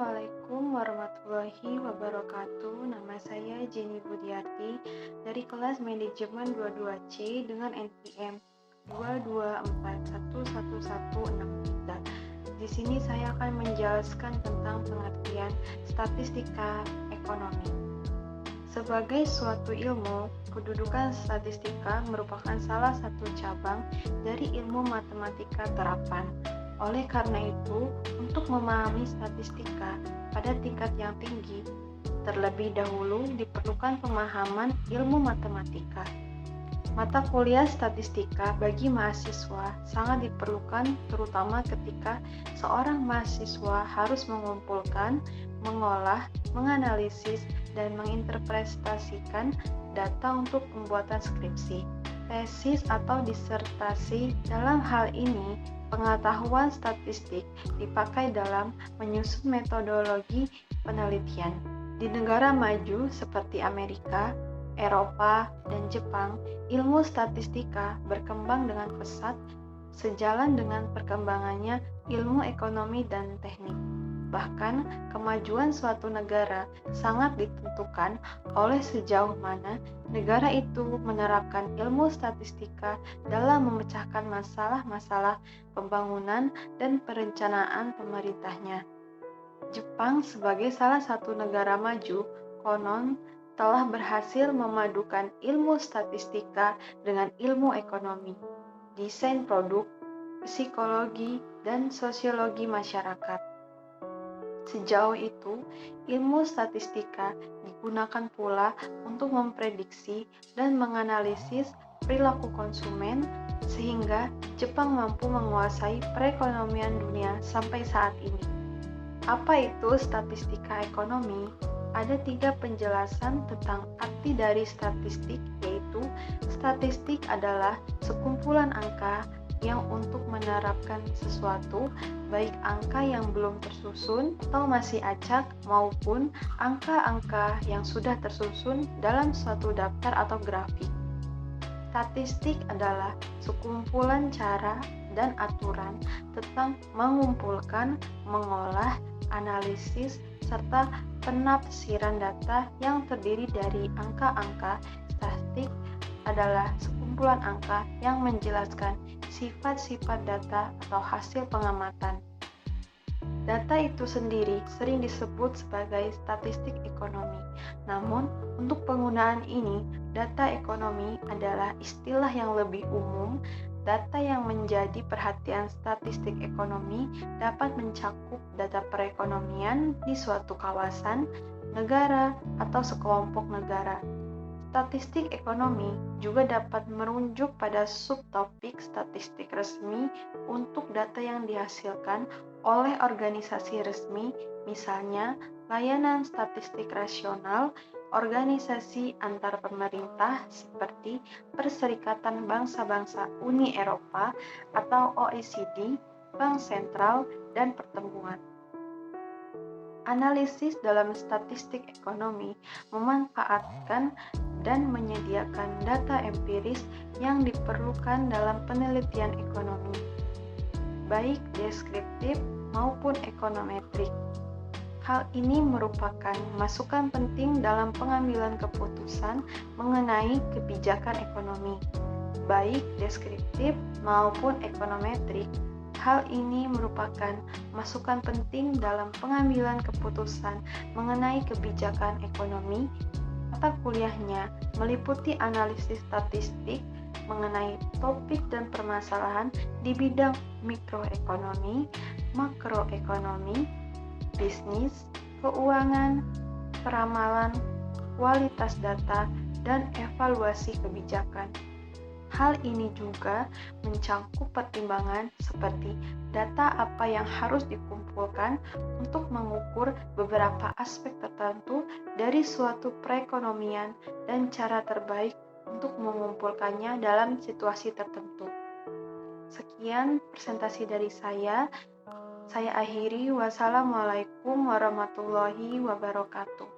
Assalamualaikum warahmatullahi wabarakatuh. Nama saya Jenny Budiarti dari kelas manajemen 22C dengan NPM 2241163. Di sini saya akan menjelaskan tentang pengertian statistika ekonomi. Sebagai suatu ilmu, kedudukan statistika merupakan salah satu cabang dari ilmu matematika terapan. Oleh karena itu, untuk memahami statistika pada tingkat yang tinggi, terlebih dahulu diperlukan pemahaman ilmu matematika. Mata kuliah statistika bagi mahasiswa sangat diperlukan terutama ketika seorang mahasiswa harus mengumpulkan, mengolah, menganalisis, dan menginterpretasikan data untuk pembuatan skripsi, tesis, atau disertasi. Dalam hal ini, pengetahuan statistik dipakai dalam menyusun metodologi penelitian. Di negara maju seperti Amerika, Eropa, dan Jepang, ilmu statistika berkembang dengan pesat sejalan dengan perkembangannya ilmu ekonomi dan teknik. Bahkan, kemajuan suatu negara sangat ditentukan oleh sejauh mana negara itu menerapkan ilmu statistika dalam memecahkan masalah-masalah pembangunan dan perencanaan pemerintahnya. Jepang sebagai salah satu negara maju, konon telah berhasil memadukan ilmu statistika dengan ilmu ekonomi, desain produk, psikologi, dan sosiologi masyarakat. Sejauh itu, ilmu statistika digunakan pula untuk memprediksi dan menganalisis perilaku konsumen, sehingga Jepang mampu menguasai perekonomian dunia sampai saat ini. Apa itu statistika ekonomi? Ada 3 penjelasan tentang arti dari statistik, yaitu statistik adalah sekumpulan angka yang untuk menerapkan sesuatu, baik angka yang belum tersusun atau masih acak maupun angka-angka yang sudah tersusun dalam suatu daftar atau grafik. Statistik adalah sekumpulan cara dan aturan tentang mengumpulkan, mengolah, analisis, serta penafsiran data yang terdiri dari angka-angka. Statistik adalah sekumpulan angka yang menjelaskan sifat-sifat data atau hasil pengamatan. Data itu sendiri sering disebut sebagai statistik ekonomi. Namun, untuk penggunaan ini, data ekonomi adalah istilah yang lebih umum. Data yang menjadi perhatian statistik ekonomi dapat mencakup data perekonomian di suatu kawasan, negara, atau sekelompok negara. Statistik ekonomi juga dapat merujuk pada subtopik statistik resmi untuk data yang dihasilkan oleh organisasi resmi, misalnya layanan statistik rasional, organisasi antar pemerintah seperti Perserikatan Bangsa-Bangsa Uni Eropa atau OECD, Bank Sentral, dan Pertemuan. Analisis dalam statistik ekonomi memanfaatkan dan menyediakan data empiris yang diperlukan dalam penelitian ekonomi, baik deskriptif maupun ekonometrik. Hal ini merupakan masukan penting dalam pengambilan keputusan mengenai kebijakan ekonomi, baik deskriptif maupun ekonometrik. Hal ini merupakan masukan penting dalam pengambilan keputusan mengenai kebijakan ekonomi. Mata kuliahnya meliputi analisis statistik mengenai topik dan permasalahan di bidang mikroekonomi, makroekonomi, bisnis, keuangan, peramalan, kualitas data, dan evaluasi kebijakan. Hal ini juga mencakup pertimbangan seperti data apa yang harus dikumpulkan untuk mengukur beberapa aspek tertentu dari suatu perekonomian dan cara terbaik untuk mengumpulkannya dalam situasi tertentu. Sekian presentasi dari saya akhiri. Wassalamualaikum warahmatullahi wabarakatuh.